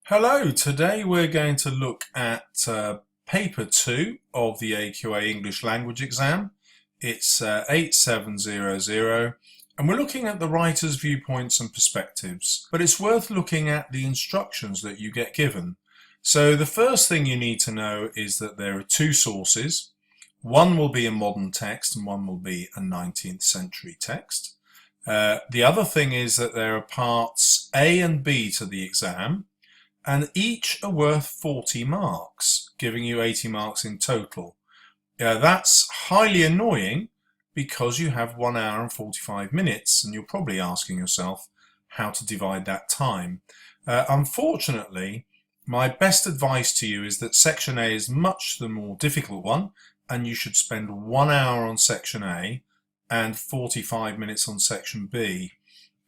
Hello, today we're going to look at paper 2 of the AQA English language exam. It's 8700 and we're looking at the writer's viewpoints and perspectives, but it's worth looking at the instructions that you get given. So the first thing you need to know is that there are two sources. One will be a modern text and one will be a 19th century text. The other thing is that there are parts A and B to the exam, and each are worth 40 marks, giving you 80 marks in total. That's highly annoying because you have 1 hour and 45 minutes and you're probably asking yourself how to divide that time. Unfortunately, my best advice to you is that section A is much the more difficult one, and you should spend 1 hour on section A and 45 minutes on section B.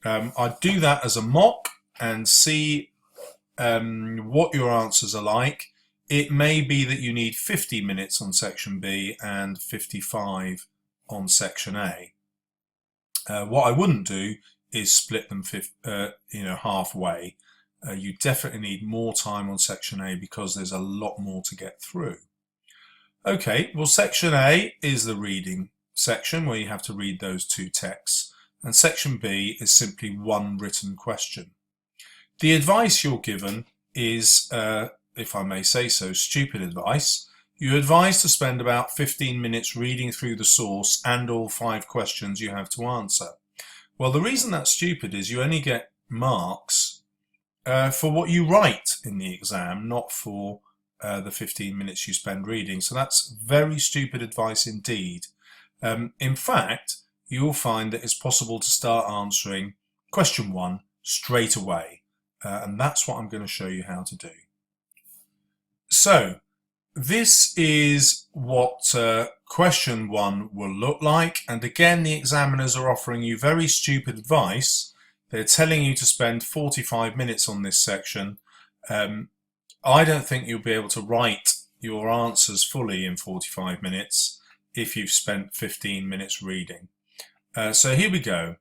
I'd do that as a mock and see what your answers are like. It may be that you need 50 minutes on section B and 55 on section A. What I wouldn't do is split them halfway. You definitely need more time on section A because there's a lot more to get through. Okay, well, section A is the reading section where you have to read those two texts, and section B is simply one written question. The advice you're given is, if I may say so, stupid advice. You're advised to spend about 15 minutes reading through the source and all 5 questions you have to answer. Well, the reason that's stupid is you only get marks for what you write in the exam, not for the 15 minutes you spend reading. So that's very stupid advice indeed. In fact, you'll find that it's possible to start answering question 1 straight away. And that's what I'm going to show you how to do. So this is what question 1 will look like, and again the examiners are offering you very stupid advice. They're telling you to spend 45 minutes on this section. I don't think you'll be able to write your answers fully in 45 minutes if you've spent 15 minutes reading. So here we go.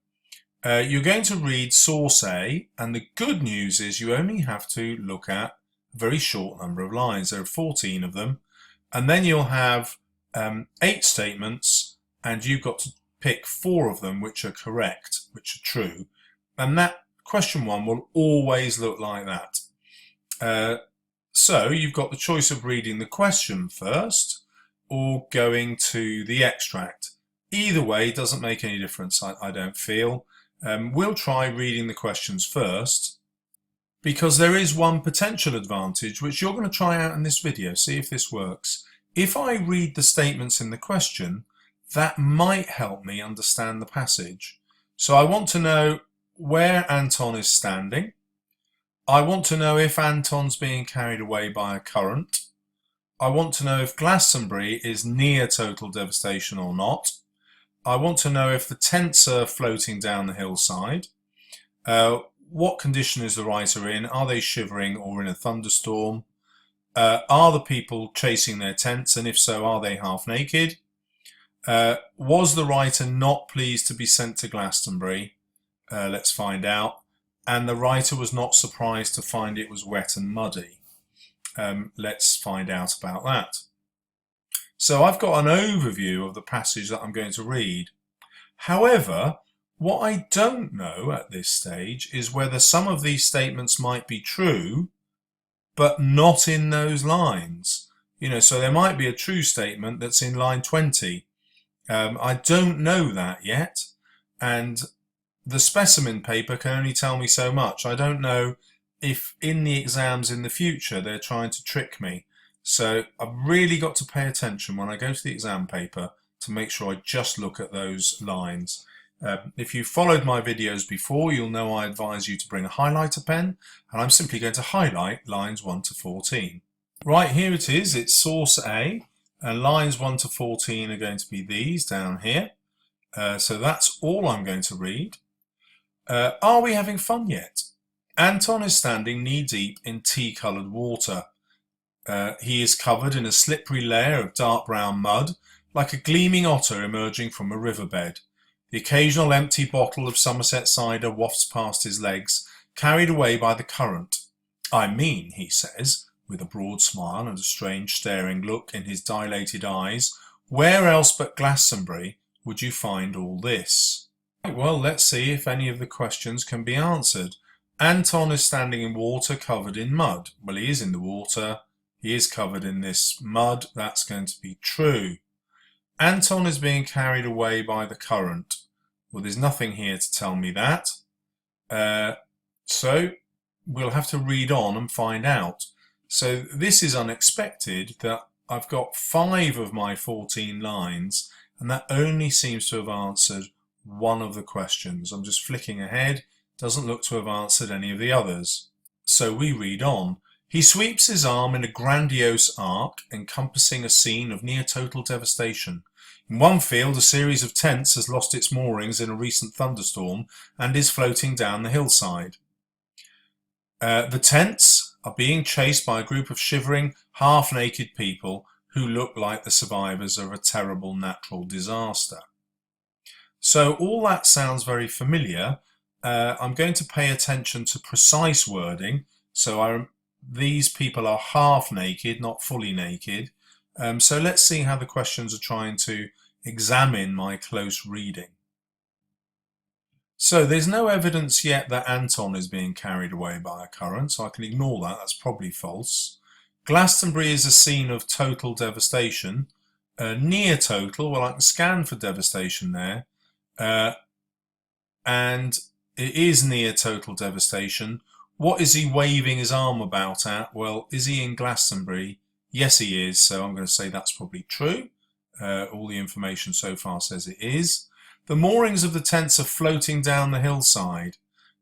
You're going to read source A, and the good news is you only have to look at a very short number of lines. There are 14 of them, and then you'll have 8 statements, and you've got to pick 4 of them which are correct, which are true, and that question 1 will always look like that. So you've got the choice of reading the question first or going to the extract. Either way doesn't make any difference, I don't feel. We'll try reading the questions first because there is one potential advantage which you're going to try out in this video, see if this works. If I read the statements in the question, that might help me understand the passage. So I want to know where Anton is standing. I want to know if Anton's being carried away by a current. I want to know if Glastonbury is near total devastation or not. I want to know if the tents are floating down the hillside. What condition is the writer in? Are they shivering or in a thunderstorm? Are the people chasing their tents, and if so, are they half naked? Was the writer not pleased to be sent to Glastonbury? Let's find out. And the writer was not surprised to find it was wet and muddy. Let's find out about that. So I've got an overview of the passage that I'm going to read. However, what I don't know at this stage is whether some of these statements might be true, but not in those lines. So there might be a true statement that's in line 20. I don't know that yet, and the specimen paper can only tell me so much. I don't know if in the exams in the future they're trying to trick me. So I've really got to pay attention when I go to the exam paper to make sure I just look at those lines. If you've followed my videos before, you'll know I advise you to bring a highlighter pen, and I'm simply going to highlight lines 1 to 14. Right, here it is. It's source A, and lines 1 to 14 are going to be these down here. So that's all I'm going to read. Are we having fun yet? Anton is standing knee-deep in tea-coloured water. He is covered in a slippery layer of dark brown mud, like a gleaming otter emerging from a riverbed. The occasional empty bottle of Somerset cider wafts past his legs, carried away by the current. I mean, he says, with a broad smile and a strange staring look in his dilated eyes, where else but Glastonbury would you find all this? Well, let's see if any of the questions can be answered. Anton is standing in water covered in mud. Well, he is in the water. He is covered in this mud. That's going to be true. Anton is being carried away by the current. Well, there's nothing here to tell me that. So we'll have to read on and find out. So this is unexpected that I've got 5 of my 14 lines, and that only seems to have answered one of the questions. I'm just flicking ahead. Doesn't look to have answered any of the others. So we read on. He sweeps his arm in a grandiose arc, encompassing a scene of near total devastation. In one field, a series of tents has lost its moorings in a recent thunderstorm and is floating down the hillside. The tents are being chased by a group of shivering, half-naked people who look like the survivors of a terrible natural disaster. So all that sounds very familiar. I'm going to pay attention to precise wording. So these people are half naked, not fully naked. So let's see how the questions are trying to examine my close reading. So there's no evidence yet that Anton is being carried away by a current, so I can ignore that. That's probably false. Glastonbury is a scene of total devastation. Near total, well, I can scan for devastation there. And it is near total devastation. What is he waving his arm about at? Well, is he in Glastonbury? Yes, he is, so I'm going to say that's probably true. All the information so far says it is. The moorings of the tents are floating down the hillside.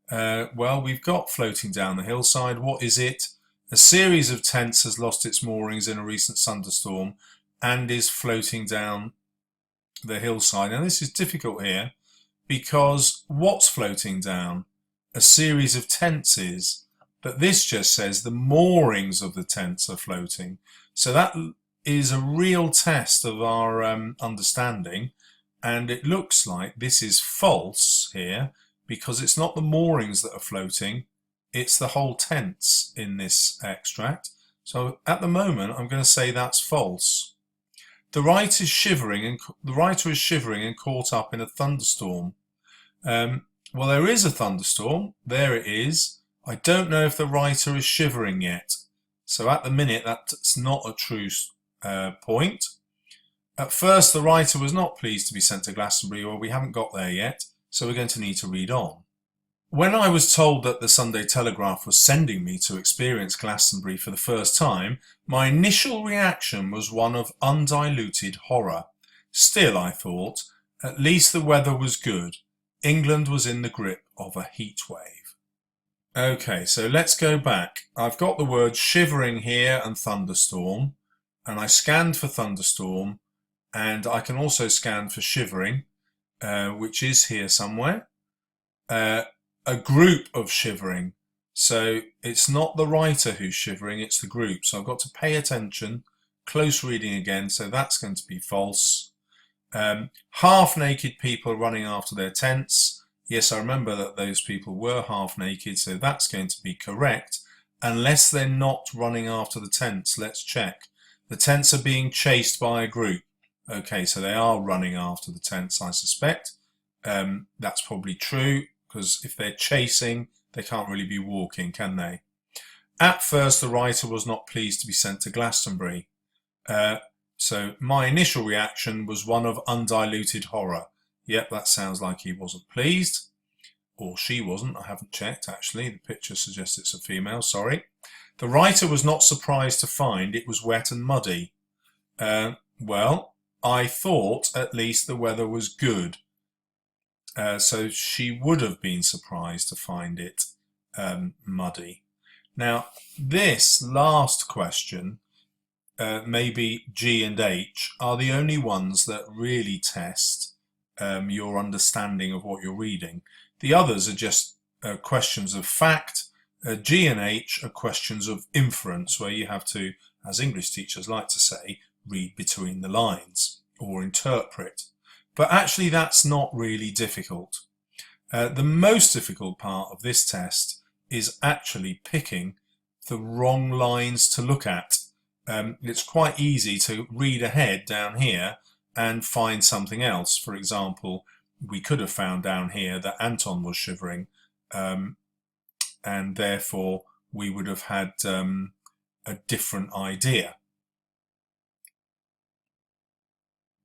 Well, we've got floating down the hillside. What is it? A series of tents has lost its moorings in a recent thunderstorm and is floating down the hillside. Now, this is difficult here because what's floating down? A series of tents is, but this just says the moorings of the tents are floating. So that is a real test of our understanding. And it looks like this is false here because it's not the moorings that are floating, it's the whole tents in this extract. So at the moment, I'm going to say that's false. The writer is shivering and caught up in a thunderstorm. Well, there is a thunderstorm. There it is. I don't know if the writer is shivering yet. So at the minute, that's not a true point. At first, the writer was not pleased to be sent to Glastonbury, or we haven't got there yet, so we're going to need to read on. When I was told that the Sunday Telegraph was sending me to experience Glastonbury for the first time, my initial reaction was one of undiluted horror. Still, I thought, at least the weather was good. England was in the grip of a heatwave. Okay, so let's go back. I've got the word shivering here and thunderstorm, and I scanned for thunderstorm, and I can also scan for shivering, which is here somewhere. A group of shivering. So it's not the writer who's shivering, it's the group. So I've got to pay attention, close reading again, so that's going to be false. Half-naked people running after their tents. Yes, I remember that those people were half-naked, so that's going to be correct, unless they're not running after the tents. Let's check. The tents are being chased by a group. Okay, so they are running after the tents, I suspect. That's probably true, because if they're chasing, they can't really be walking, can they? At first, the writer was not pleased to be sent to Glastonbury. So my initial reaction was one of undiluted horror. Yep, that sounds like he wasn't pleased. Or she wasn't, I haven't checked actually. The picture suggests it's a female, sorry. The writer was not surprised to find it was wet and muddy. Well, I thought at least the weather was good. So she would have been surprised to find it muddy. Now, this last question, maybe G and H, are the only ones that really test your understanding of what you're reading. The others are just questions of fact. G and H are questions of inference, where you have to, as English teachers like to say, read between the lines or interpret. But actually that's not really difficult. The most difficult part of this test is actually picking the wrong lines to look at. It's quite easy to read ahead down here and find something else. For example, we could have found down here that Anton was shivering, and therefore we would have had a different idea.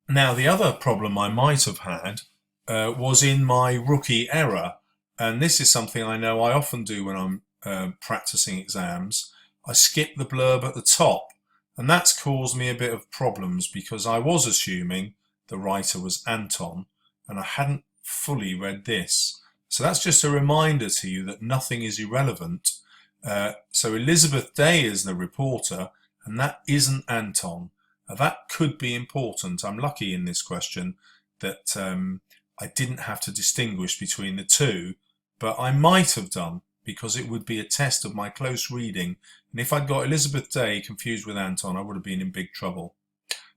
Now, the other problem I might have had was in my rookie error, and this is something I know I often do when I'm practicing exams. I skip the blurb at the top, and that's caused me a bit of problems because I was assuming the writer was Anton, and I hadn't fully read this. So that's just a reminder to you that nothing is irrelevant. So Elizabeth Day is the reporter, and that isn't Anton. Now, that could be important. I'm lucky in this question that I didn't have to distinguish between the two, but I might have done because it would be a test of my close reading. And if I'd got Elizabeth Day confused with Anton, I would have been in big trouble.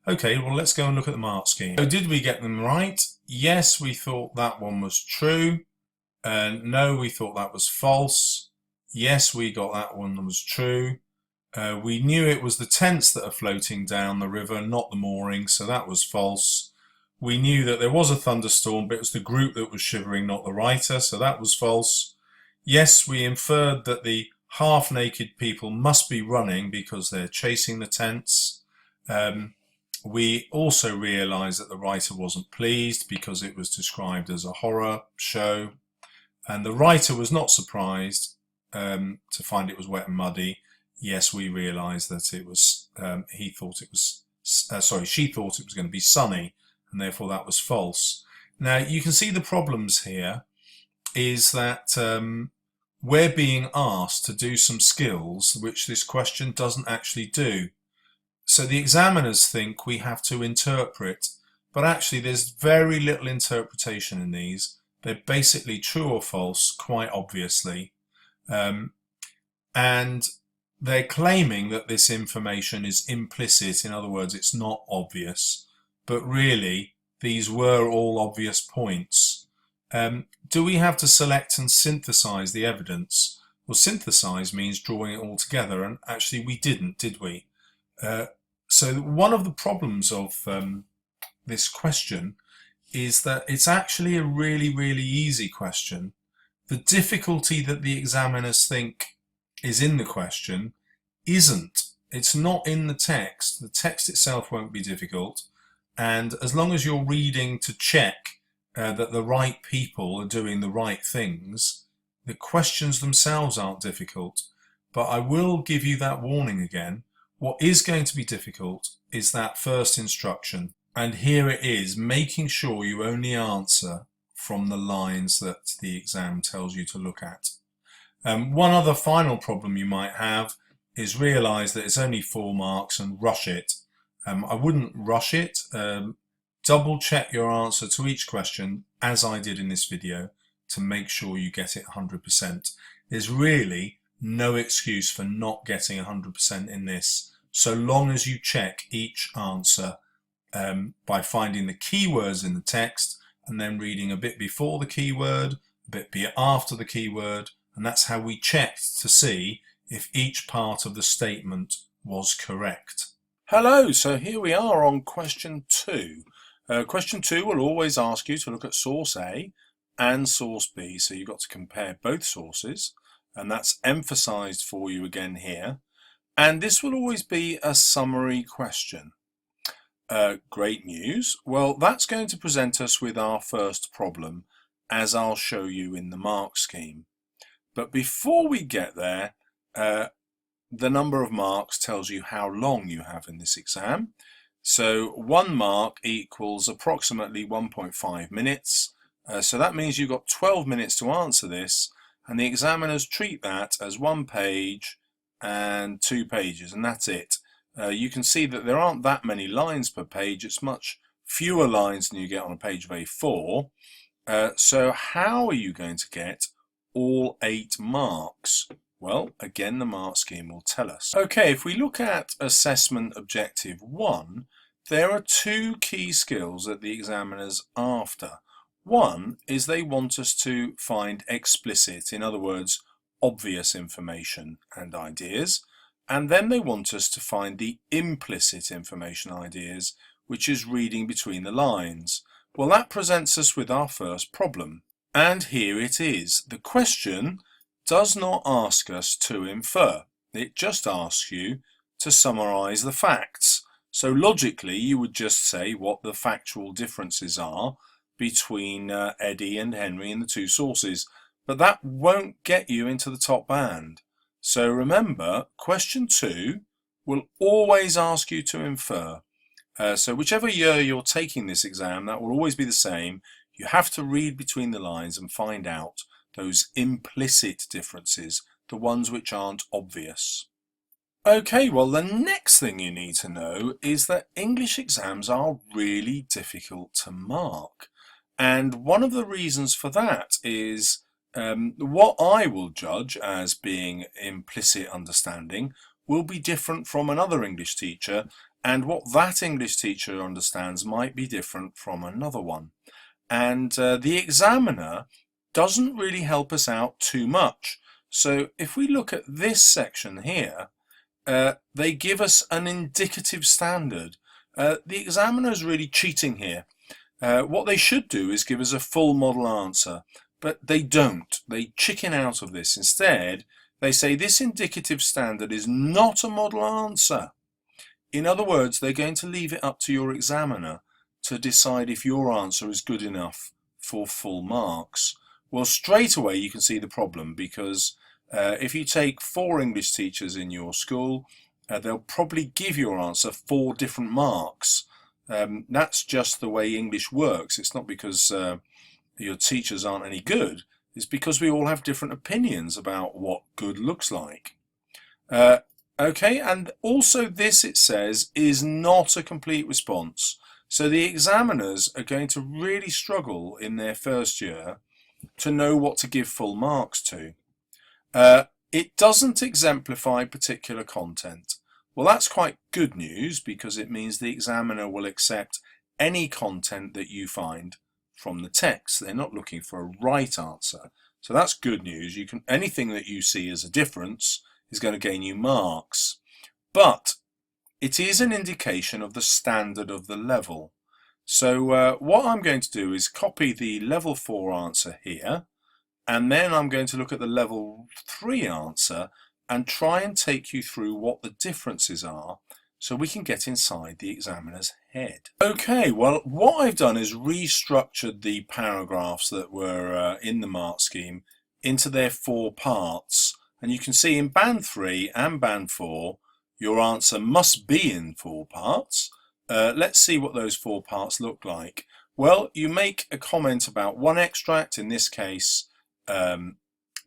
Okay, well, let's go and look at the mark scheme. So did we get them right? Yes, we thought that one was true. No, we thought that was false. Yes, we got that one was true. We knew it was the tents that are floating down the river, not the moorings, so that was false. We knew that there was a thunderstorm, but it was the group that was shivering, not the writer, so that was false. Yes, we inferred that the half-naked people must be running because they're chasing the tents. We also realised that the writer wasn't pleased because it was described as a horror show. And the writer was not surprised to find it was wet and muddy. Yes, we realised that it was, she thought it was going to be sunny, and therefore that was false. Now, you can see the problems here is that we're being asked to do some skills which this question doesn't actually do. So the examiners think we have to interpret, but actually there's very little interpretation in these. They're basically true or false, quite obviously. And they're claiming that this information is implicit, in other words, it's not obvious. But really, these were all obvious points. Do we have to select and synthesize the evidence? Well, synthesize means drawing it all together, and actually we didn't, did we? So one of the problems of this question is that it's actually a really, really easy question. The difficulty that the examiners think is in the question isn't. It's not in the text. The text itself won't be difficult. And as long as you're reading to check that the right people are doing the right things, the questions themselves aren't difficult. But I will give you that warning again. What is going to be difficult is that first instruction. And here it is, making sure you only answer from the lines that the exam tells you to look at. One other final problem you might have is realise that it's only 4 marks and rush it. I wouldn't rush it. Double check your answer to each question, as I did in this video, to make sure you get it 100%. There's really no excuse for not getting 100% in this, so long as you check each answer by finding the keywords in the text and then reading a bit before the keyword, a bit after the keyword, and that's how we checked to see if each part of the statement was correct. Hello, so here we are on question 2. Question 2 will always ask you to look at source A and source B, so you've got to compare both sources, and that's emphasized for you again here. And this will always be a summary question. Great news. Well, that's going to present us with our first problem, as I'll show you in the mark scheme. But before we get there, the number of marks tells you how long you have in this exam. So 1 mark equals approximately 1.5 minutes. So that means you've got 12 minutes to answer this, and the examiners treat that as 1 page and 2 pages, and that's it. You can see that there aren't that many lines per page. It's much fewer lines than you get on a page of A4. So how are you going to get all 8 marks? Well, again, the mark scheme will tell us. Okay, if we look at assessment objective 1, there are 2 key skills that the examiners are after. One is they want us to find explicit, in other words, obvious information and ideas, and then they want us to find the implicit information ideas, which is reading between the lines. Well, that presents us with our first problem. And here it is. The question does not ask us to infer. It just asks you to summarize the facts. So logically, you would just say what the factual differences are between Eddie and Henry in the two sources. But that won't get you into the top band. So remember, question 2 will always ask you to infer. So whichever year you're taking this exam, that will always be the same. You have to read between the lines and find out those implicit differences, the ones which aren't obvious. Okay, well, the next thing you need to know is that English exams are really difficult to mark. And one of the reasons for that is what I will judge as being implicit understanding will be different from another English teacher, and what that English teacher understands might be different from another one. And the examiner doesn't really help us out too much. So if we look at this section here, they give us an indicative standard. The examiner is really cheating here. What they should do is give us a full model answer, but they don't. They chicken out of this. Instead, they say this indicative standard is not a model answer. In other words, they're going to leave it up to your examiner to decide if your answer is good enough for full marks. Well, straight away you can see the problem, because if you take 4 English teachers in your school, they'll probably give your answer 4 different marks. That's just the way English works. It's not because your teachers aren't any good. It's because we all have different opinions about what good looks like. Okay, and also this, it says, is not a complete response. So the examiners are going to really struggle in their first year to know what to give full marks to. It doesn't exemplify particular content. Well, that's quite good news, because it means the examiner will accept any content that you find from the text. They're not looking for a right answer. So that's good news. Anything that you see as a difference is going to gain you marks. But it is an indication of the standard of the level. So what I'm going to do is copy the level 4 answer here, and then I'm going to look at the level 3 answer and try and take you through what the differences are, so we can get inside the examiner's head. Okay, well, what I've done is restructured the paragraphs that were in the mark scheme into their 4 parts. And you can see in band 3 and band 4, your answer must be in 4 parts. Let's see what those 4 parts look like. Well, you make a comment about one extract, in this case, the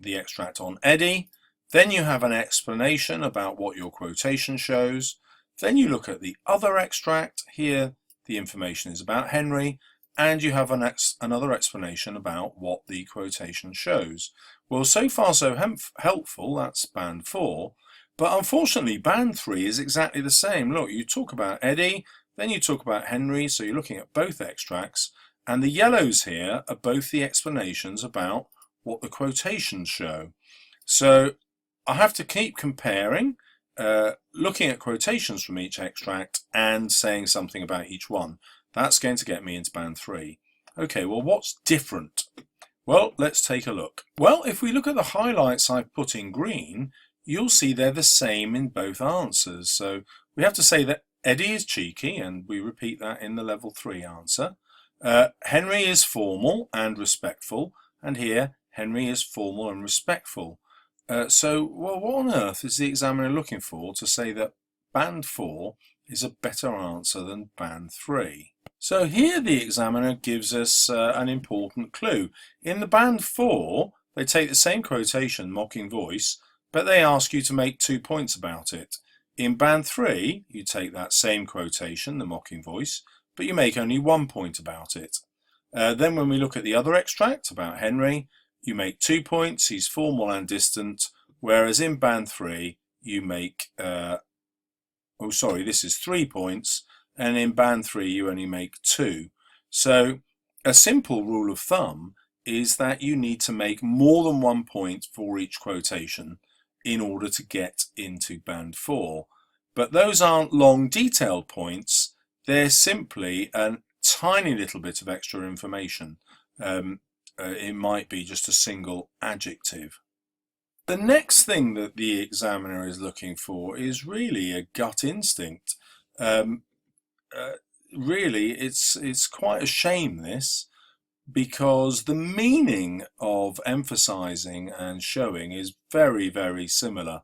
extract on Eddie. Then you have an explanation about what your quotation shows. Then you look at the other extract. Here, the information is about Henry, and you have another explanation about what the quotation shows. Well, so far so helpful. That's band 4. But unfortunately, band 3 is exactly the same. Look, you talk about Eddie, then you talk about Henry, so you're looking at both extracts, and the yellows here are both the explanations about what the quotations show. So I have to keep comparing, looking at quotations from each extract and saying something about each one. That's going to get me into band 3. Okay, well, what's different? Well, let's take a look. Well, if we look at the highlights I've put in green, you'll see they're the same in both answers. So we have to say that Eddie is cheeky, and we repeat that in the level 3 answer. Henry is formal and respectful, and here Henry is formal and respectful. So, well, what on earth is the examiner looking for to say that band 4 is a better answer than band 3? So here the examiner gives us an important clue. In the band 4, they take the same quotation, mocking voice, but they ask you to make 2 points about it. In band 3, you take that same quotation, the mocking voice, but you make only 1 point about it. Then when we look at the other extract about Henry, you make 2 points, he's formal and distant, whereas in band 3 you make, this is 3 points, and in band 3 you only make 2. So a simple rule of thumb is that you need to make more than 1 point for each quotation in order to get into band 4. But those aren't long detailed points, they're simply a tiny little bit of extra information. It might be just a single adjective. The next thing that the examiner is looking for is really a gut instinct. Really, it's quite a shame, this, because the meaning of emphasizing and showing is very, very similar.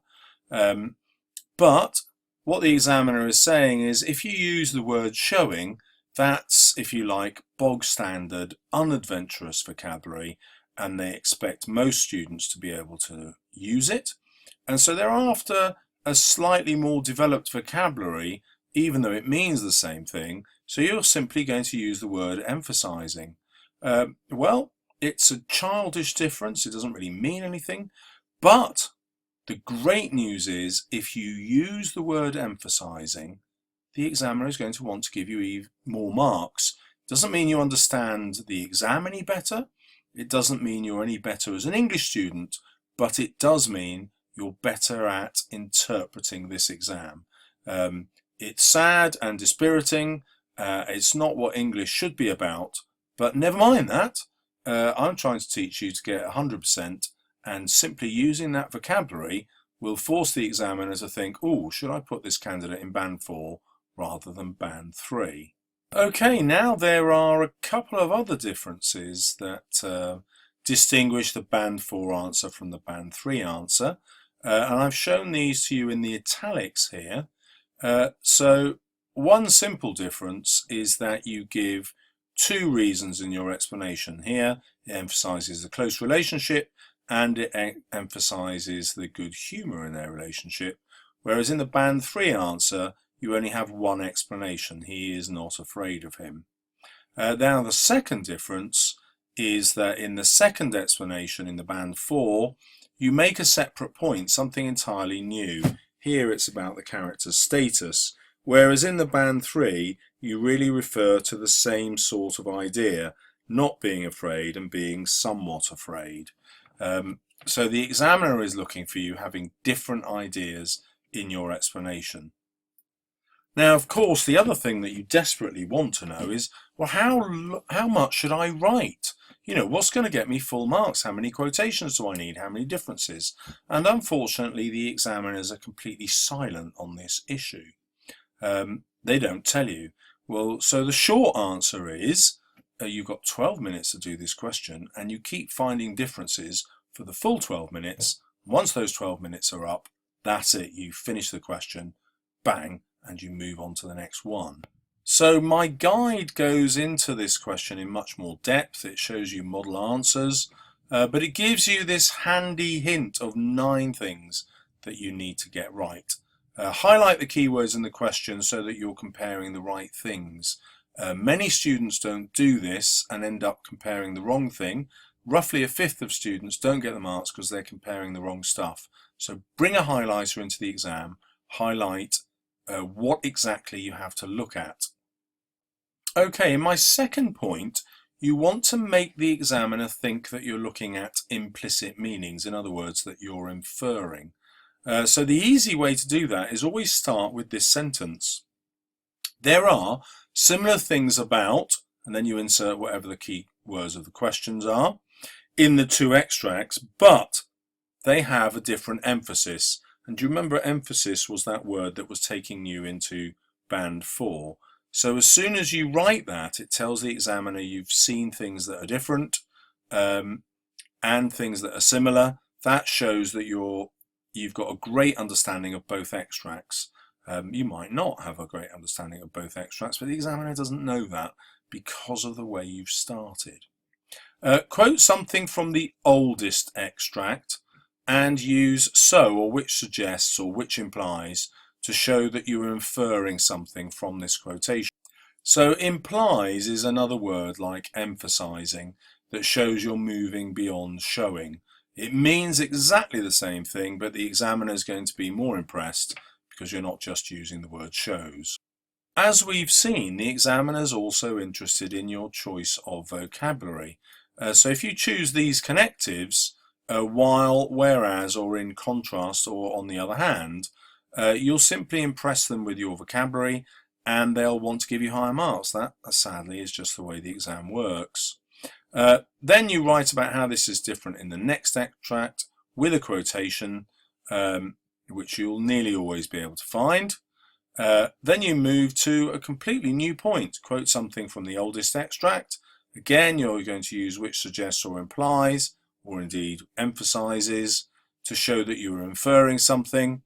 But what the examiner is saying is, if you use the word showing, that's, if you like, bog standard, unadventurous vocabulary, and they expect most students to be able to use it. And so they're after a slightly more developed vocabulary, even though it means the same thing. So you're simply going to use the word emphasizing. Well, it's a childish difference. It doesn't really mean anything. But the great news is, if you use the word emphasizing, the examiner is going to want to give you even more marks. Doesn't mean you understand the exam any better. It doesn't mean you're any better as an English student, but it does mean you're better at interpreting this exam. It's sad and dispiriting. It's not what English should be about, but never mind that. I'm trying to teach you to get 100%, and simply using that vocabulary will force the examiner to think, oh, should I put this candidate in band 4 rather than band 3? Okay, now there are a couple of other differences that distinguish the band 4 answer from the band 3 answer, and I've shown these to you in the italics here. So one simple difference is that you give 2 reasons in your explanation. Here it emphasizes the close relationship and it emphasizes the good humor in their relationship, whereas in the band 3 answer you only have 1 explanation: he is not afraid of him. Now the second difference is that in the second explanation in the band 4 you make a separate point, something entirely new. Here it's about the character's status, whereas in the band 3 you really refer to the same sort of idea, not being afraid and being somewhat afraid. So the examiner is looking for you having different ideas in your explanation. Now, of course, the other thing that you desperately want to know is, well, how much should I write? You know, what's going to get me full marks? How many quotations do I need? How many differences? And unfortunately, the examiners are completely silent on this issue. They don't tell you. Well, so the short answer is, you've got 12 minutes to do this question, and you keep finding differences for the full 12 minutes. Once those 12 minutes are up, that's it. You finish the question, bang, and you move on to the next one. So my guide goes into this question in much more depth. It shows you model answers, but it gives you this handy hint of 9 things that you need to get right. Highlight the keywords in the question so that you're comparing the right things. Many students don't do this and end up comparing the wrong thing. Roughly 1/5 of students don't get the marks because they're comparing the wrong stuff. So bring a highlighter into the exam, highlight what exactly you have to look at. Okay, in my second point, you want to make the examiner think that you're looking at implicit meanings, in other words, that you're inferring. So the easy way to do that is always start with this sentence. There are similar things about, and then you insert whatever the key words of the questions are, in the 2 extracts, but they have a different emphasis. And do you remember emphasis was that word that was taking you into band 4? So as soon as you write that, it tells the examiner you've seen things that are different and things that are similar. That shows that you've got a great understanding of both extracts. You might not have a great understanding of both extracts, but the examiner doesn't know that because of the way you've started. Quote something from the oldest extract and use so or which suggests or which implies to show that you are inferring something from this quotation. So implies is another word like emphasizing that shows you're moving beyond showing. It means exactly the same thing, but the examiner is going to be more impressed because you're not just using the word shows. As we've seen, the examiner is also interested in your choice of vocabulary. So if you choose these connectives, while, whereas, or in contrast, or on the other hand, you'll simply impress them with your vocabulary and they'll want to give you higher marks. That, sadly, is just the way the exam works. Then you write about how this is different in the next extract with a quotation, which you'll nearly always be able to find. Then you move to a completely new point. Quote something from the oldest extract. Again, you're going to use which suggests or implies, or indeed emphasizes, to show that you are inferring something.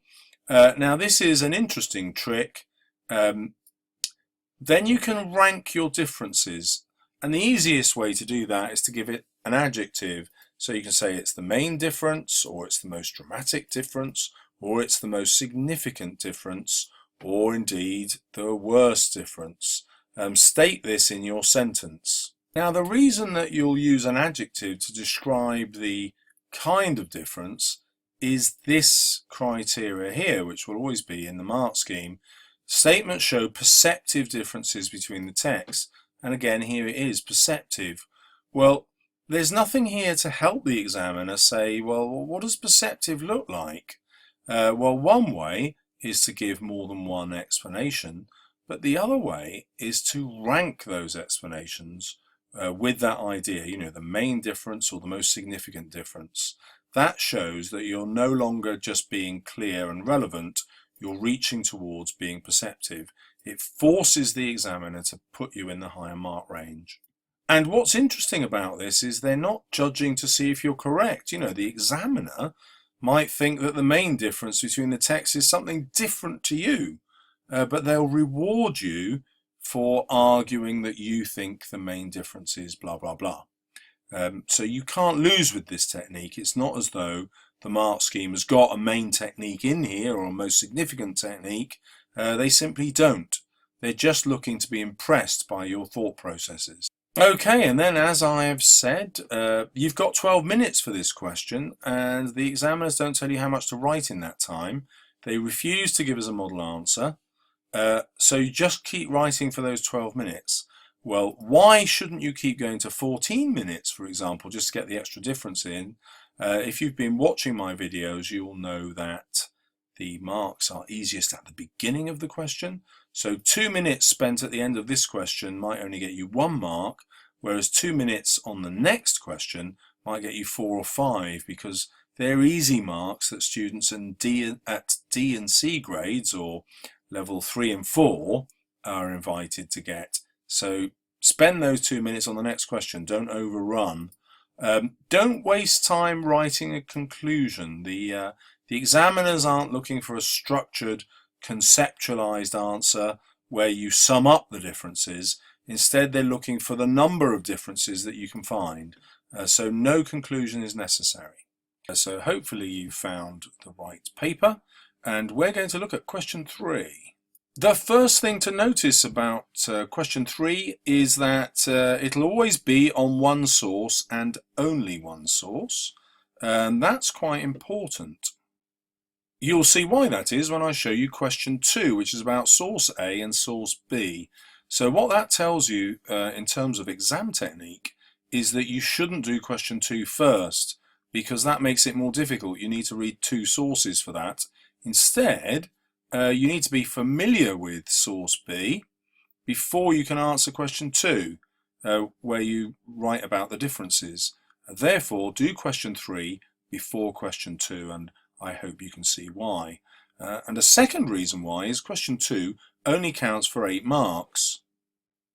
Now, this is an interesting trick. Then you can rank your differences. And the easiest way to do that is to give it an adjective. So you can say it's the main difference, or it's the most dramatic difference, or it's the most significant difference, or indeed the worst difference. State this in your sentence. Now, the reason that you'll use an adjective to describe the kind of difference is this criteria here, which will always be in the mark scheme. Statements show perceptive differences between the texts. And again, here it is, perceptive. Well, there's nothing here to help the examiner say, well, what does perceptive look like? Well, one way is to give more than one explanation, but the other way is to rank those explanations with that idea, you know, the main difference or the most significant difference. That shows that you're no longer just being clear and relevant, you're reaching towards being perceptive. It forces the examiner to put you in the higher mark range. And what's interesting about this is they're not judging to see if you're correct. You know, the examiner might think that the main difference between the texts is something different to you, but they'll reward you for arguing that you think the main difference is blah, blah, blah. So you can't lose with this technique. It's not as though the mark scheme has got a main technique in here or a most significant technique. They simply don't. They're just looking to be impressed by your thought processes. Okay, and then as I have said, you've got 12 minutes for this question, and the examiners don't tell you how much to write in that time. They refuse to give us a model answer. So you just keep writing for those 12 minutes. Well, why shouldn't you keep going to 14 minutes, for example, just to get the extra difference in? If you've been watching my videos, you'll know that the marks are easiest at the beginning of the question. So 2 minutes spent at the end of this question might only get you 1 mark, whereas 2 minutes on the next question might get you 4 or 5, because they're easy marks that students at D and C grades, or level 3 and 4, are invited to get. So spend those 2 minutes on the next question. Don't overrun. Don't waste time writing a conclusion. The examiners aren't looking for a structured, conceptualized answer where you sum up the differences. Instead, they're looking for the number of differences that you can find. So no conclusion is necessary. So hopefully you've found the right paper, and we're going to look at question 3. The first thing to notice about question 3 is that it'll always be on one source and only one source, and that's quite important. You'll see why that is when I show you question 2, which is about source A and source B. So what that tells you in terms of exam technique is that you shouldn't do question 2 first, because that makes it more difficult. You need to read 2 sources for that. Instead, you need to be familiar with source B before you can answer question 2, where you write about the differences. Therefore, do question 3 before question 2, and I hope you can see why. And a second reason why is question 2 only counts for 8 marks.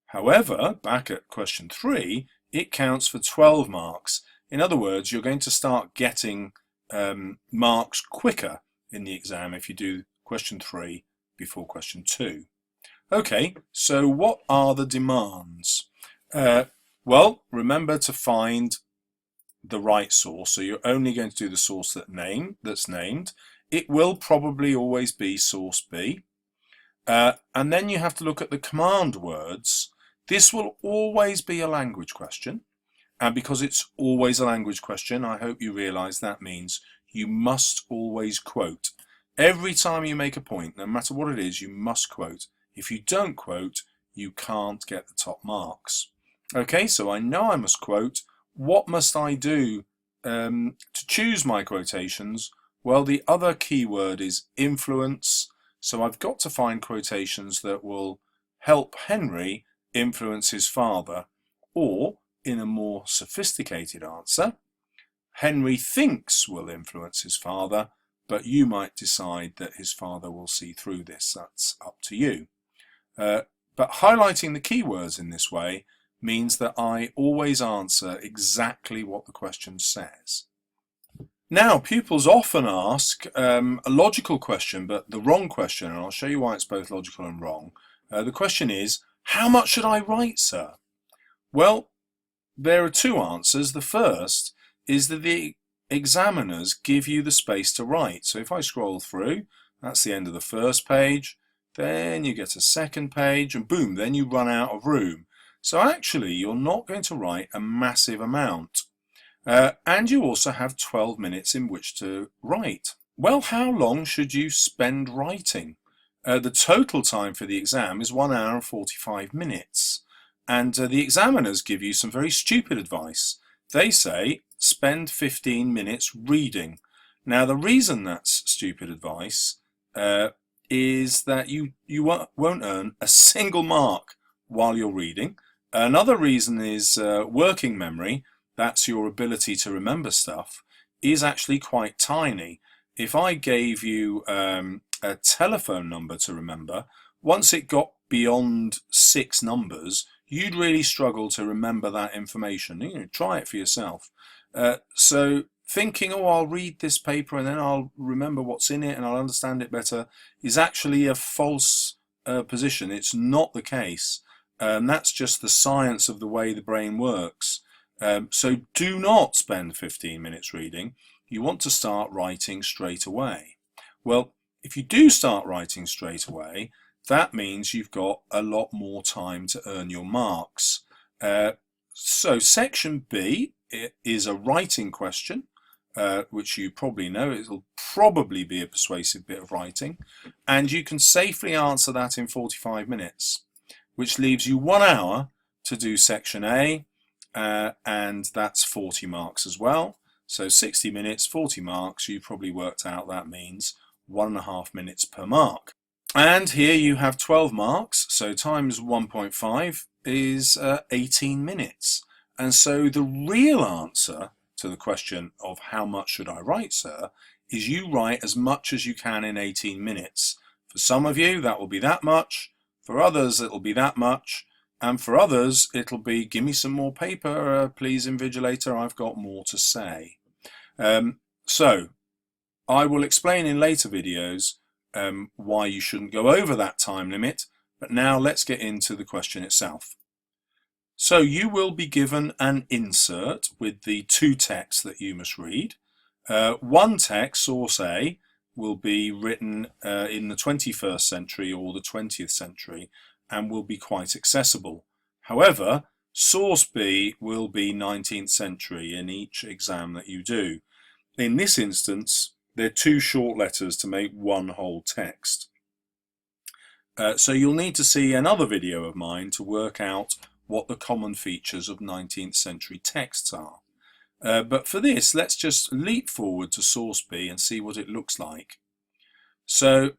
However, back at question 3, it counts for 12 marks. In other words, you're going to start getting marks quicker in the exam if you do question 3 before question 2. Okay, so what are the demands? Well, remember to find the right source. So you're only going to do the source that's named. It will probably always be source B. And then you have to look at the command words. This will always be a language question. And because it's always a language question, I hope you realize that means you must always quote. Every time you make a point, no matter what it is, you must quote. If you don't quote, you can't get the top marks. Okay, so I know I must quote What must I do to choose my quotations? Well, the other keyword is influence. So I've got to find quotations that will help Henry influence his father, or in a more sophisticated answer, Henry thinks will influence his father, but you might decide that his father will see through this. That's up to you. But highlighting the keywords in this way means that I always answer exactly what the question says. Now, pupils often ask a logical question, but the wrong question, and I'll show you why it's both logical and wrong. The question is, how much should I write, sir? Well, there are two answers. The first is that the examiners give you the space to write. So if I scroll through, that's the end of the first page, then you get a second page, and boom, then you run out of room. So actually, you're not going to write a massive amount. And you also have 12 minutes in which to write. Well, how long should you spend writing? The total time for the exam is 1 hour and 45 minutes. And the examiners give you some very stupid advice. They say, spend 15 minutes reading. Now, the reason that's stupid advice is that you won't earn a single mark while you're reading. Another reason is working memory. That's your ability to remember stuff, is actually quite tiny. If I gave you a telephone number to remember, once it got beyond 6 numbers, you'd really struggle to remember that information. You know, try it for yourself. So thinking, oh, I'll read this paper and then I'll remember what's in it and I'll understand it better, is actually a false position. It's not the case. That's just the science of the way the brain works. So do not spend 15 minutes reading. You want to start writing straight away. Well, if you do start writing straight away, that means you've got a lot more time to earn your marks. So section B is a writing question, which you probably know. It'll probably be a persuasive bit of writing, and you can safely answer that in 45 minutes, which leaves you 1 hour to do section A. And that's 40 marks as well. So 60 minutes, 40 marks, you probably worked out that means 1.5 minutes per mark. And here you have 12 marks, so times 1.5 is 18 minutes. And so the real answer to the question of how much should I write, sir, is you write as much as you can in 18 minutes. For some of you, that will be that much. For others, it'll be that much. And for others, it'll be, give me some more paper, please, invigilator, I've got more to say. So I will explain in later videos why you shouldn't go over that time limit, but now let's get into the question itself. So you will be given an insert with the 2 texts that you must read. One text, source A, will be written in the 21st century or the 20th century, and will be quite accessible. However, source B will be 19th century in each exam that you do. In this instance, they're 2 short letters to make one whole text. So you'll need to see another video of mine to work out what the common features of 19th century texts are. But for this, let's just leap forward to source B and see what it looks like. So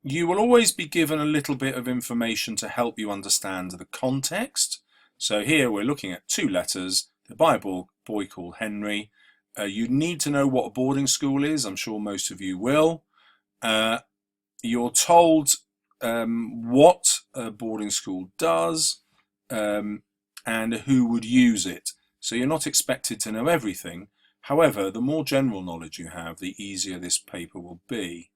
you will always be given a little bit of information to help you understand the context. So here we're looking at 2 letters, they're by a boy called Henry. You need to know what a boarding school is, I'm sure most of you will. You're told what a boarding school does and who would use it. So you're not expected to know everything. However, the more general knowledge you have, the easier this paper will be.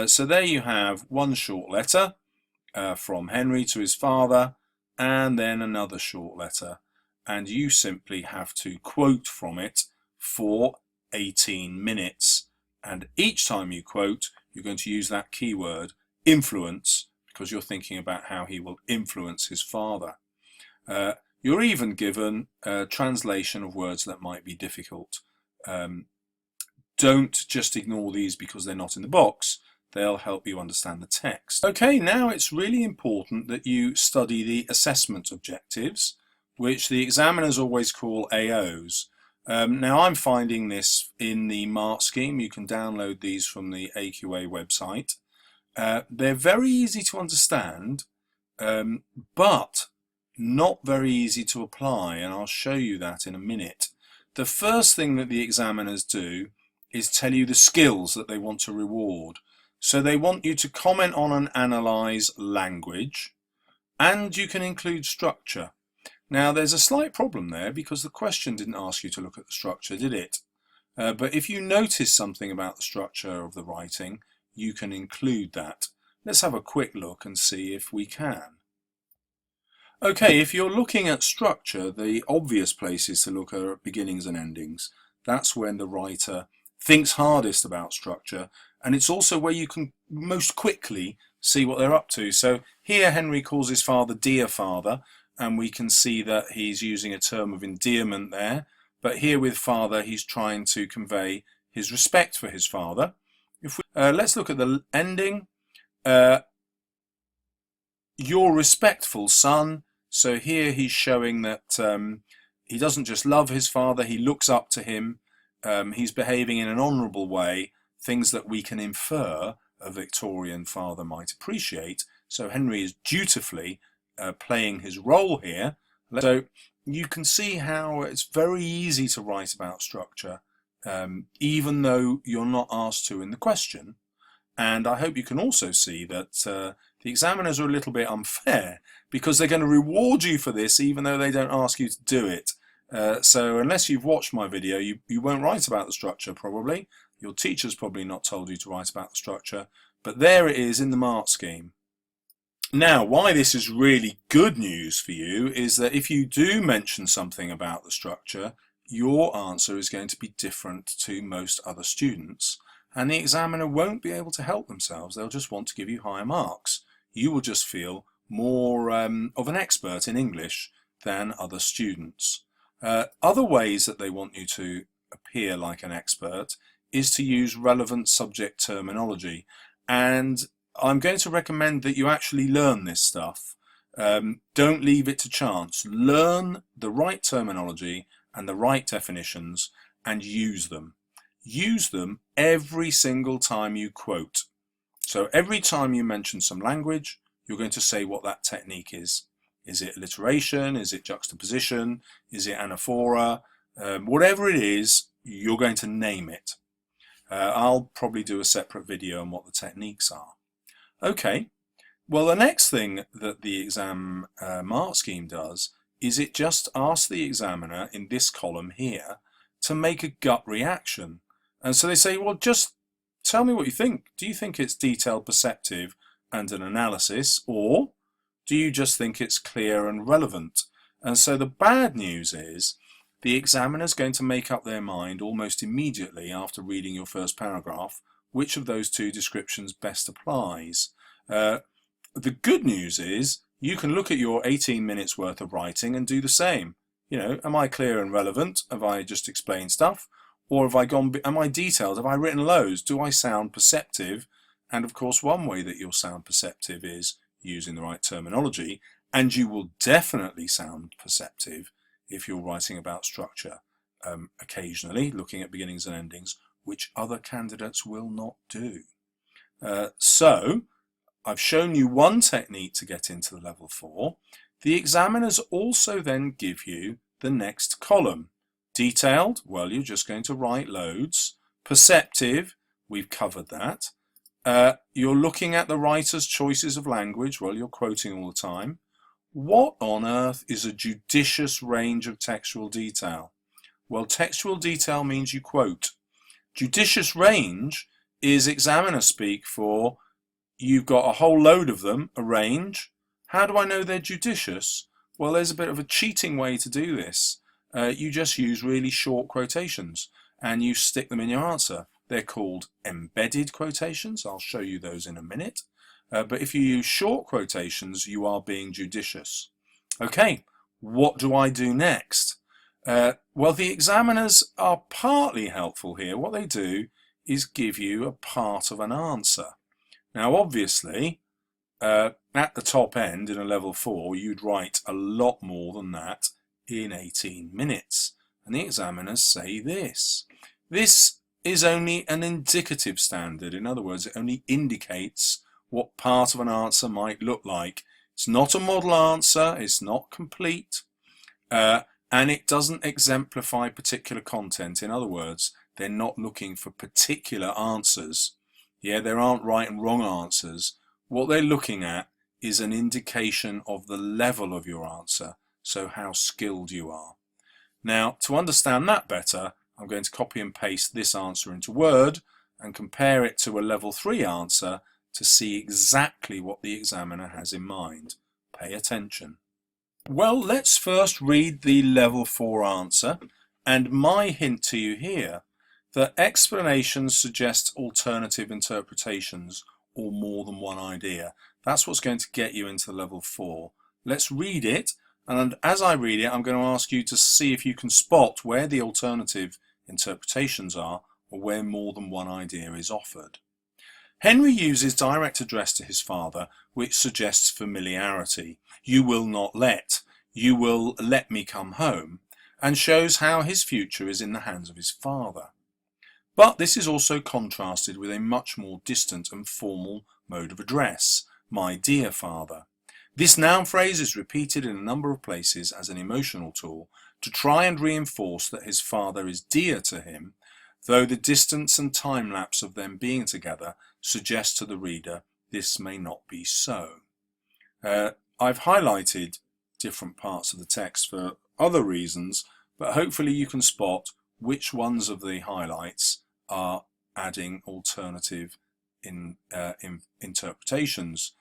So there you have 1 short letter from Henry to his father, and then another short letter, and you simply have to quote from it for 18 minutes. And each time you quote, you're going to use that keyword influence, because you're thinking about how he will influence his father. You're even given a translation of words that might be difficult. Don't just ignore these because they're not in the box. They'll help you understand the text. Okay, now it's really important that you study the assessment objectives. which the examiners always call AOs. Now I'm finding this in the mark scheme. You can download these from the AQA website. They're very easy to understand, but not very easy to apply, and I'll show you that in a minute. The first thing that the examiners do is tell you the skills that they want to reward. So they want you to comment on and analyse language, and you can include structure. Now there's a slight problem there because the question didn't ask you to look at the structure, did it? But if you notice something about the structure of the writing, you can include that. Let's have a quick look and see if we can. Okay, if you're looking at structure, the obvious places to look are at beginnings and endings. That's when the writer thinks hardest about structure, and it's also where you can most quickly see what they're up to. So here Henry calls his father dear father, and we can see that he's using a term of endearment there, but here with father he's trying to convey his respect for his father. If we, let's look at the ending. Your respectful son. So here he's showing that he doesn't just love his father, he looks up to him. He's behaving in an honourable way, things that we can infer a Victorian father might appreciate. So Henry is dutifully playing his role here. So you can see how it's very easy to write about structure, even though you're not asked to in the question. And I hope you can also see that the examiners are a little bit unfair because they're going to reward you for this even though they don't ask you to do it. So unless you've watched my video, you won't write about the structure probably. Your teacher's probably not told you to write about the structure, but there it is in the mark scheme. Now, why this is really good news for you is that if you do mention something about the structure, your answer is going to be different to most other students, and the examiner won't be able to help themselves. They'll just want to give you higher marks. You will just feel more of an expert in English than other students. Other ways that they want you to appear like an expert is to use relevant subject terminology, and I'm going to recommend that you actually learn this stuff. Don't leave it to chance. Learn the right terminology and the right definitions and use them. Use them every single time you quote. So every time you mention some language, you're going to say what that technique is. Is it alliteration? Is it juxtaposition? Is it anaphora? Whatever it is, you're going to name it. I'll probably do a separate video on what the techniques are. Okay, well the next thing that the exam mark scheme does is it just asks the examiner in this column here to make a gut reaction. And so they say, well, just tell me what you think. Do you think it's detailed, perceptive and an analysis, or do you just think it's clear and relevant? And so the bad news is the examiner's going to make up their mind almost immediately after reading your first paragraph which of those two descriptions best applies. The good news is you can look at your 18 minutes worth of writing and do the same. You know, am I clear and relevant? Have I just explained stuff? Or have I gone, am I detailed? Have I written loads? Do I sound perceptive? And of course, one way that you'll sound perceptive is using the right terminology, and you will definitely sound perceptive if you're writing about structure occasionally, looking at beginnings and endings, which other candidates will not do. So I've shown you one technique to get into the level 4. The examiners also then give you the next column. Detailed, well, you're just going to write loads. Perceptive, we've covered that. You're looking at the writer's choices of language, well, you're quoting all the time. What on earth is a judicious range of textual detail? Well, textual detail means you quote. Judicious range is examiner speak for you've got a whole load of them, a range. How do I know they're judicious? Well, there's a bit of a cheating way to do this. You just use really short quotations and you stick them in your answer. They're called embedded quotations. I'll show you those in a minute. But if you use short quotations, you are being judicious. Okay, what do I do next? Well, the examiners are partly helpful here. What they do is give you a part of an answer. Now, obviously, at the top end in a level 4, you'd write a lot more than that in 18 minutes. And the examiners say this. This is only an indicative standard. In other words, it only indicates what part of an answer might look like. It's not a model answer, it's not complete, and it doesn't exemplify particular content. In other words, they're not looking for particular answers. Yeah, there aren't right and wrong answers. What they're looking at is an indication of the level of your answer, so how skilled you are. Now, to understand that better, I'm going to copy and paste this answer into Word and compare it to a level 3 answer to see exactly what the examiner has in mind. Pay attention. Well, let's first read the level 4 answer, and my hint to you here that explanations suggest alternative interpretations or more than one idea. That's what's going to get you into level 4. Let's read it, and as I read it, I'm going to ask you to see if you can spot where the alternative interpretations are or where more than one idea is offered. Henry uses direct address to his father, which suggests familiarity. You will not let. You will let me come home, and shows how his future is in the hands of his father. But this is also contrasted with a much more distant and formal mode of address, my dear father. This noun phrase is repeated in a number of places as an emotional tool to try and reinforce that his father is dear to him, though the distance and time lapse of them being together suggests to the reader this may not be so. I've highlighted different parts of the text for other reasons, but hopefully you can spot which ones of the highlights are adding alternative interpretations.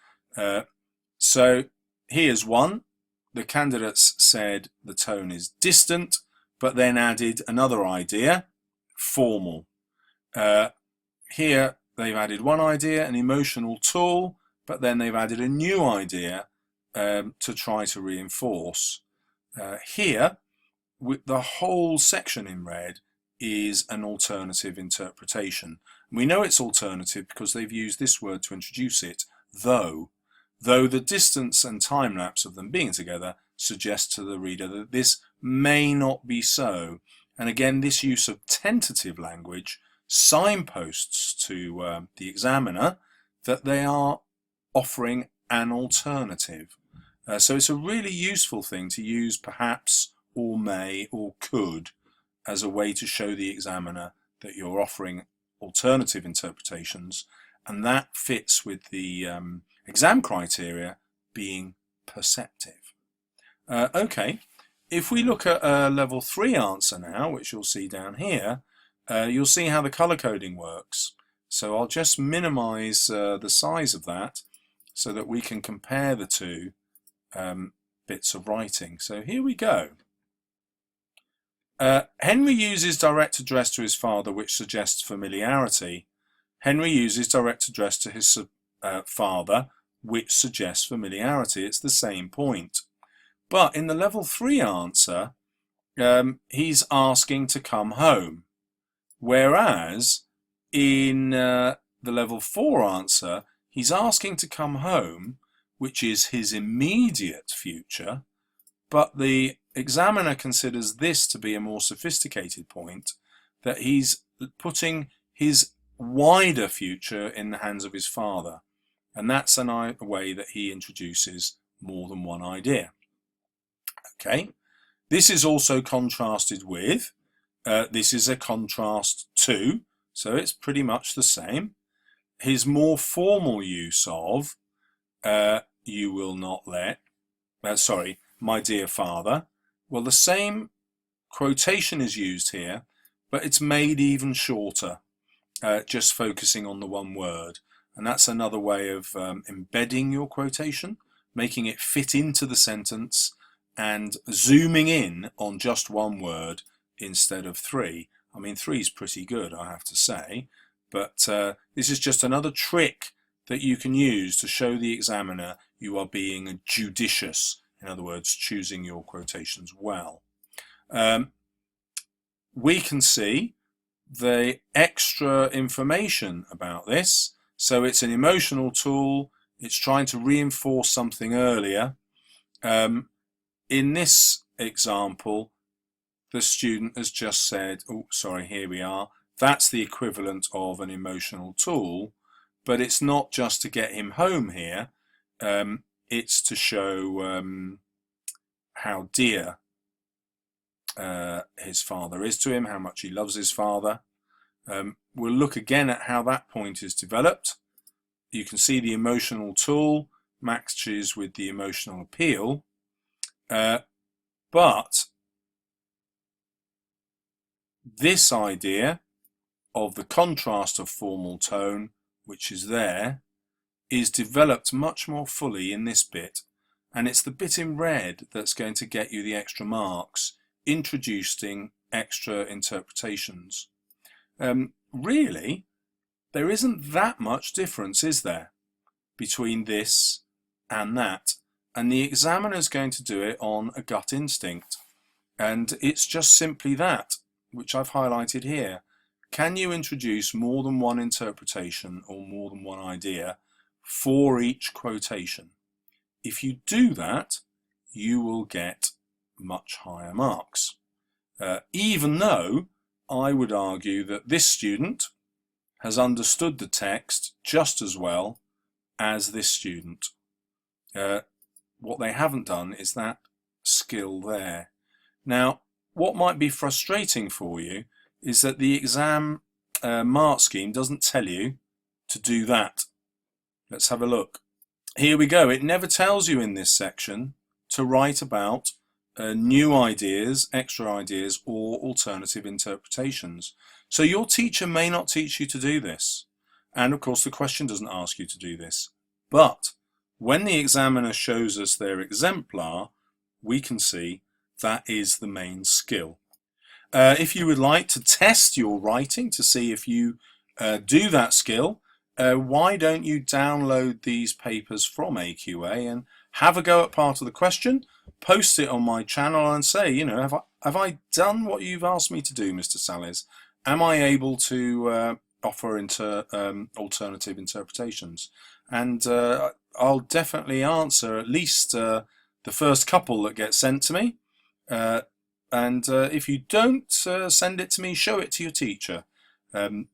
So here's one. The candidates said the tone is distant, but then added another idea, formal. Here they've added one idea, an emotional tool, but then they've added a new idea to try to reinforce. Here, with the whole section in red is an alternative interpretation. We know it's alternative because they've used this word to introduce it, though the distance and time lapse of them being together suggests to the reader that this may not be so. And again, this use of tentative language signposts to the examiner that they are offering an alternative. So it's a really useful thing to use perhaps, or may, or could, as a way to show the examiner that you're offering alternative interpretations, and that fits with the exam criteria being perceptive. Okay, if we look at a level 3 answer now, which you'll see down here, you'll see how the color coding works. So I'll just minimize the size of that so that we can compare the two bits of writing. So here we go. Henry uses direct address to his father, which suggests familiarity. Henry uses direct address to his father, which suggests familiarity. It's the same point. But in the level 3 answer, he's asking to come home. Whereas in the level 4 answer, he's asking to come home, which is his immediate future, but the examiner considers this to be a more sophisticated point, that he's putting his wider future in the hands of his father. And that's a way that he introduces more than one idea. Okay, this is also contrasted with, this is a contrast to, so it's pretty much the same. His more formal use of, you will not let, my dear father. Well, the same quotation is used here, but it's made even shorter, just focusing on the one word. And that's another way of embedding your quotation, making it fit into the sentence and zooming in on just one word instead of 3. I mean, 3 is pretty good, I have to say, but this is just another trick that you can use to show the examiner you are being judicious. In other words, choosing your quotations well. We can see the extra information about this. So it's an emotional tool. It's trying to reinforce something earlier. In this example, the student has just said, oh, sorry, here we are. That's the equivalent of an emotional tool, but it's not just to get him home here. It's to show how dear his father is to him, how much he loves his father. We'll look again at how that point is developed. You can see the emotional tool matches with the emotional appeal, but this idea of the contrast of formal tone, which is there, is developed much more fully in this bit, and it's the bit in red that's going to get you the extra marks, introducing extra interpretations. Really, there isn't that much difference, is there, between this and that? And the examiner's going to do it on a gut instinct. And it's just simply that, which I've highlighted here. Can you introduce more than one interpretation or more than one idea for each quotation? If you do that, you will get much higher marks. Even though I would argue that this student has understood the text just as well as this student. What they haven't done is that skill there. Now, what might be frustrating for you is that the exam mark scheme doesn't tell you to do that. Let's have a look. Here we go. It never tells you in this section to write about new ideas, extra ideas, or alternative interpretations. So your teacher may not teach you to do this. And of course the question doesn't ask you to do this. But when the examiner shows us their exemplar, we can see that is the main skill. If you would like to test your writing to see if you do that skill, why don't you download these papers from AQA and have a go at part of the question, post it on my channel and say, you know, have I done what you've asked me to do, Mr. Salles? Am I able to offer alternative interpretations? And I'll definitely answer at least the first couple that get sent to me. And if you don't send it to me, show it to your teacher,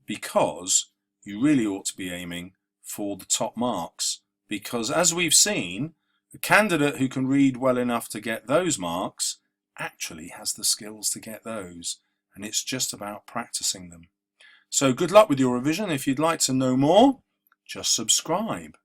because you really ought to be aiming for the top marks. Because as we've seen, a candidate who can read well enough to get those marks actually has the skills to get those, and it's just about practicing them. So good luck with your revision. If you'd like to know more, just subscribe.